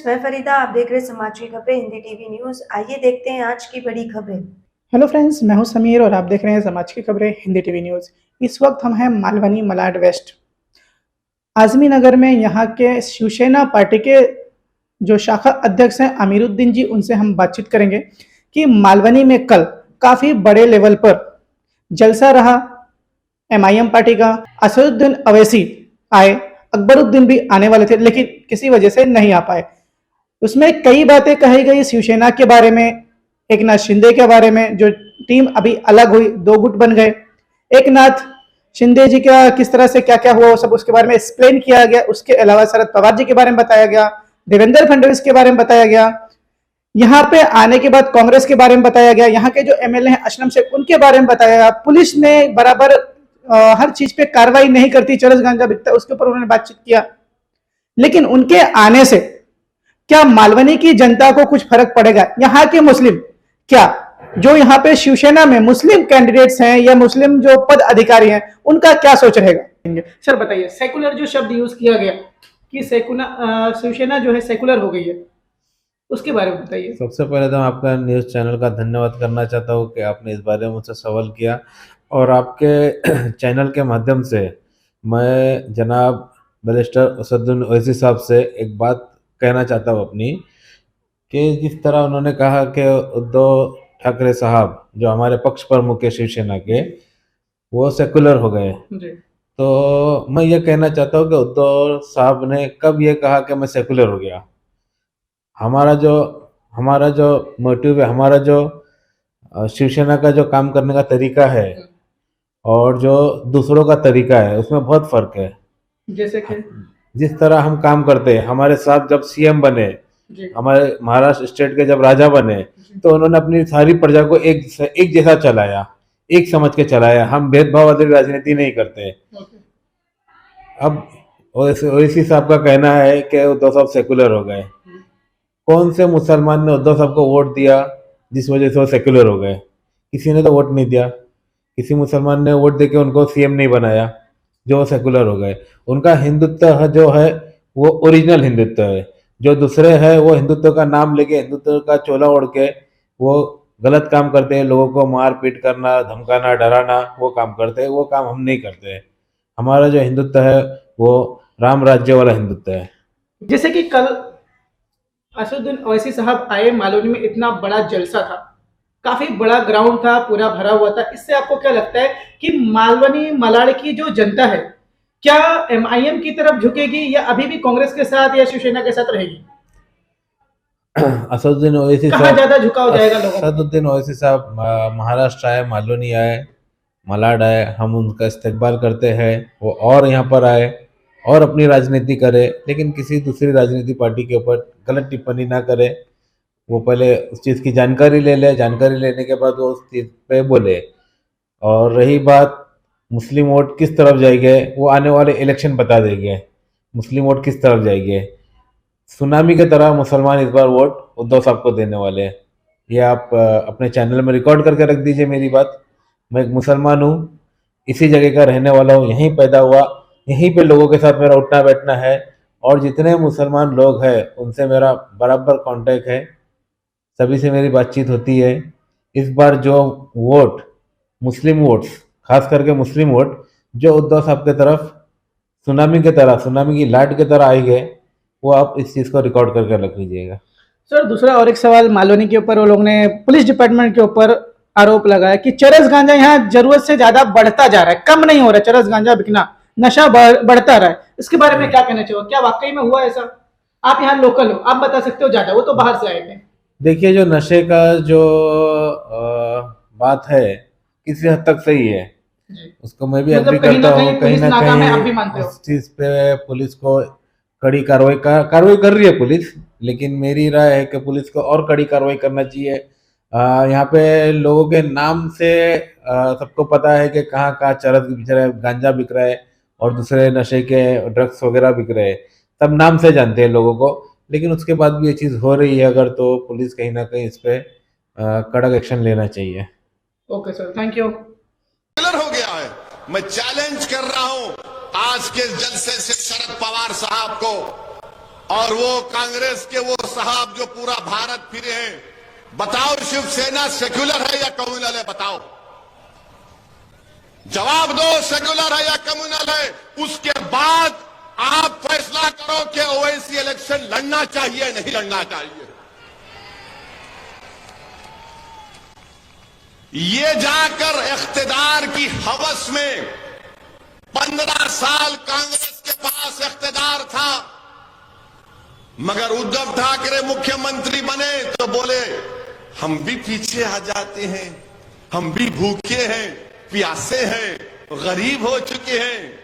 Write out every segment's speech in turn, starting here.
मैं फरीदा, आप देख रहे हैं समाज की खबरें हिंदी टीवी न्यूज़। आइए देखते हैं आज की बड़ी खबरें। हेलो फ्रेंड्स, मैं हूं समीर और आप देख रहे हैं समाज की खबरें हिंदी टीवी न्यूज़। इस वक्त हम हैं मालवनी मलाड वेस्ट आजमी नगर में। यहाँ के शिवसेना पार्टी के जो शाखा अध्यक्ष हैं अमीरुद्दीन जी, उनसे हम बातचीत करेंगे कि मालवनी में कल काफ़ी बड़े लेवल पर जलसा रहा। एमआईएम पार्टी का असदुद्दीन अवैसी आए, अकबरुद्दीन भी आने वाले थे लेकिन किसी वजह से नहीं आ पाए। उसमें कई बातें कही गई शिवसेना के बारे में, एक नाथ शिंदे के बारे में, जो टीम अभी अलग हुई, दो गुट बन गए। एक नाथ शिंदे जी का किस तरह से क्या क्या हुआ, सब उसके बारे में एक्सप्लेन किया गया। उसके अलावा शरद पवार जी के बारे में बताया गया, देवेंद्र फडणवीस के बारे में बताया गया। यहाँ पे आने के बाद कांग्रेस के बारे में बताया गया, यहाँ के जो एमएलए हैं असलम शेख, उनके बारे में बताया गया। पुलिस ने बराबर हर चीज पे कार्रवाई नहीं करती, चरस गांजा बिकता, उसके ऊपर उन्होंने बातचीत किया। लेकिन उनके आने से क्या मालवनी की जनता को कुछ फर्क पड़ेगा? यहाँ के मुस्लिम, क्या जो यहाँ पे शिवसेना में मुस्लिम कैंडिडेट्स हैं या मुस्लिम जो पद अधिकारी हैं, उनका क्या सोच रहेगा? सर बताइए, सेकुलर जो शब्द यूज किया गया कि शिवसेना जो है सेकुलर हो गई है, उसके बारे में बताइए। सबसे पहले तो मैं आपका न्यूज़ चैनल का धन्यवाद करना चाहता हूँ कि आपने इस बारे में मुझसे सवाल किया, और आपके चैनल के माध्यम से मैं जनाब बैरिस्टर असदुद्दीन ओवैसी साहब से एक बात कहना चाहता हूँ अपनी, कि जिस तरह उन्होंने कहा कि उद्धव ठाकरे साहब जो हमारे पक्ष प्रमुख है शिवसेना के, वो सेकुलर हो गए। जी। तो मैं ये कहना चाहता हूँ कि उद्धव साहब ने कब ये कहा कि मैं सेकुलर हो गया? हमारा जो मोटिव है, हमारा जो शिवसेना का जो काम करने का तरीका है और जो दूसरों का तरीका है, उसमें बहुत फर्क है। जैसे कि जिस तरह हम काम करते हैं, हमारे साहब जब सीएम बने, हमारे महाराष्ट्र स्टेट के जब राजा बने, तो उन्होंने अपनी सारी प्रजा को एक जैसा चलाया, एक समझ के चलाया। हम भेदभाव वाली राजनीति नहीं करते। अब ओवैसी साहब का कहना है कि उद्धव साहब सेकुलर हो गए। कौन से मुसलमान ने उद्धव साहब को वोट दिया जिस वजह से वो सेकुलर हो गए? किसी ने तो वोट नहीं दिया। किसी मुसलमान ने वोट देके उनको सीएम नहीं बनाया जो सेकुलर हो गए। उनका हिंदुत्व जो है वो ओरिजिनल हिंदुत्व है। जो दूसरे हैं वो हिंदुत्व का नाम लेके, हिंदुत्व का चोला ओढ़ के वो गलत काम करते हैं। लोगों को मार पीट करना, धमकाना, डराना, वो काम करते हैं। वो काम हम नहीं करते। हमारा जो हिंदुत्व है वो राम राज्य वाला हिंदुत्व है। जैसे कि कल असदुद्दीन ओवैसी साहब आए, मालवनी में इतना बड़ा जलसा था, काफी बड़ा ग्राउंड था, पूरा भरा हुआ था। इससे आपको क्या लगता है कि मालवनी मलाड की जो जनता है, क्या एमआईएम की तरफ झुकेगी या अभी भी कांग्रेस के साथ या शिवसेना के साथ रहेगी? असदुद्दीन ओवैसी कहाँ ज्यादा झुकाव जाएगा लोगों का? असदुद्दीन ओवैसी साहब महाराष्ट्र आए, मालवनी आए, मलाड आए, हम उनका इस्तकबाल करते हैं। वो और यहाँ पर आए और अपनी राजनीति करे, लेकिन किसी दूसरी राजनीति पार्टी के ऊपर गलत टिप्पणी ना करे। वो पहले उस चीज़ की जानकारी ले ले, जानकारी लेने के बाद वो उस चीज़ पे बोले। और रही बात मुस्लिम वोट किस तरफ जाएंगे, वो आने वाले इलेक्शन बता देंगे मुस्लिम वोट किस तरफ जाएंगे। सुनामी की तरह मुसलमान इस बार वोट उद्धव साहब को देने वाले हैं। ये आप अपने चैनल में रिकॉर्ड करके रख दीजिए मेरी बात। मैं एक मुसलमान हूँ, इसी जगह का रहने वाला हूँ, यहीं पैदा हुआ, यहीं पे लोगों के साथ मेरा उठना बैठना है, और जितने मुसलमान लोग हैं उनसे मेरा बराबर कांटेक्ट है, सभी से मेरी बातचीत होती है। इस बार जो वोट, मुस्लिम वोट्स, खास करके मुस्लिम वोट जो उद्धव साहब की तरफ सुनामी की तरह, सुनामी की लाट की तरह आई है, वो आप इस चीज़ को रिकॉर्ड करके रख लीजिएगा। सर दूसरा और एक सवाल, मालवनी के ऊपर वो लोग ने पुलिस डिपार्टमेंट के ऊपर आरोप लगाया कि चरस गांजा यहाँ जरूरत से ज्यादा बढ़ता जा रहा है, कम नहीं हो रहा है चरस गांजा बिकना, नशा बढ़ता रहा है। इसके बारे में क्या कहना चाहिए? क्या वाकई में हुआ ऐसा? आप यहाँ लोकल हो, आप बता सकते हो ज्यादा, वो तो बाहर से आए थे। देखिए, जो नशे का जो बात है किसी हद तक सही है, उसको मैं भी एग्री करता हूँ। कहीं ना कहीं उस चीज़ पे पुलिस को कड़ी कार्रवाई कर रही है पुलिस, लेकिन मेरी राय है कि पुलिस को और कड़ी कार्रवाई करना चाहिए। यहाँ पे लोगों के नाम से सबको पता है कि कहाँ कहाँ चरस बिक रहा है, गांजा बिक रहा है और दूसरे नशे के ड्रग्स वगैरह बिक रहे हैं। सब नाम से जानते हैं लोगों को, लेकिन उसके बाद भी ये चीज़ हो रही है अगर, तो पुलिस कहीं ना कहीं इस पे कड़क एक्शन लेना चाहिए। Okay sir, thank you. हो गया है। मैं चैलेंज कर रहा हूं आज के जलसे से शरद पवार साहब को और वो कांग्रेस के वो साहब जो पूरा भारत फिरे हैं, बताओ शिवसेना सेक्युलर है या कम्युनल है? बताओ, जवाब दो, सेक्युलर है या कम्युनल है? उसके बाद आप फैसला करो कि ओवैसी इलेक्शन लड़ना चाहिए नहीं लड़ना चाहिए। ये जाकर इख्तिदार की हवस में 15 साल कांग्रेस के पास इख्तिदार था, मगर उद्धव ठाकरे मुख्यमंत्री बने तो बोले हम भी पीछे आ जाते हैं, हम भी भूखे हैं, प्यासे हैं, गरीब हो चुके हैं,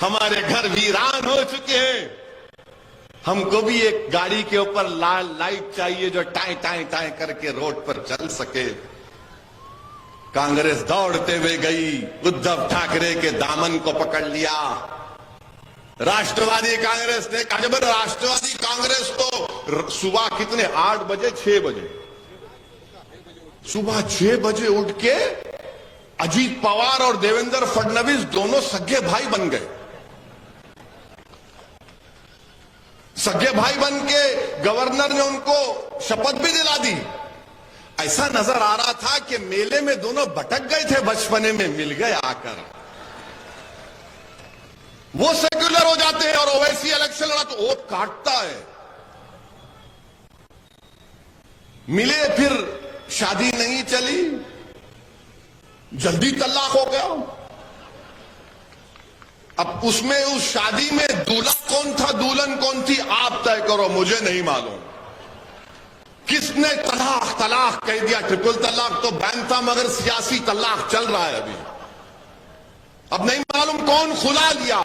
हमारे घर वीरान हो चुके हैं, हमको भी एक गाड़ी के ऊपर लाल लाइट चाहिए जो टाई टाई टाई करके रोड पर चल सके। कांग्रेस दौड़ते हुए गई, उद्धव ठाकरे के दामन को पकड़ लिया। राष्ट्रवादी कांग्रेस ने कहा, जब राष्ट्रवादी कांग्रेस तो सुबह कितने 8 बजे 6 बजे सुबह 6 बजे उठ के अजीत पवार और देवेंद्र फडणवीस दोनों सगे भाई बन गए। सगे भाई बन के गवर्नर ने उनको शपथ भी दिला दी। ऐसा नजर आ रहा था कि मेले में दोनों भटक गए थे, बचपने में मिल गए आकर। वो सेक्युलर हो जाते हैं और ओवैसी इलेक्शन लड़ा तो वोट काटता है। मिले, फिर शादी नहीं चली, जल्दी तलाक हो गया। अब उसमें उस शादी में दूल्हा कौन था दुल्हन कौन थी आप तय करो, मुझे नहीं मालूम। किसने तलाक तलाक कह दिया? ट्रिपल तलाक तो बैन था, मगर सियासी तलाक चल रहा है अभी। अब नहीं मालूम कौन खुला लिया।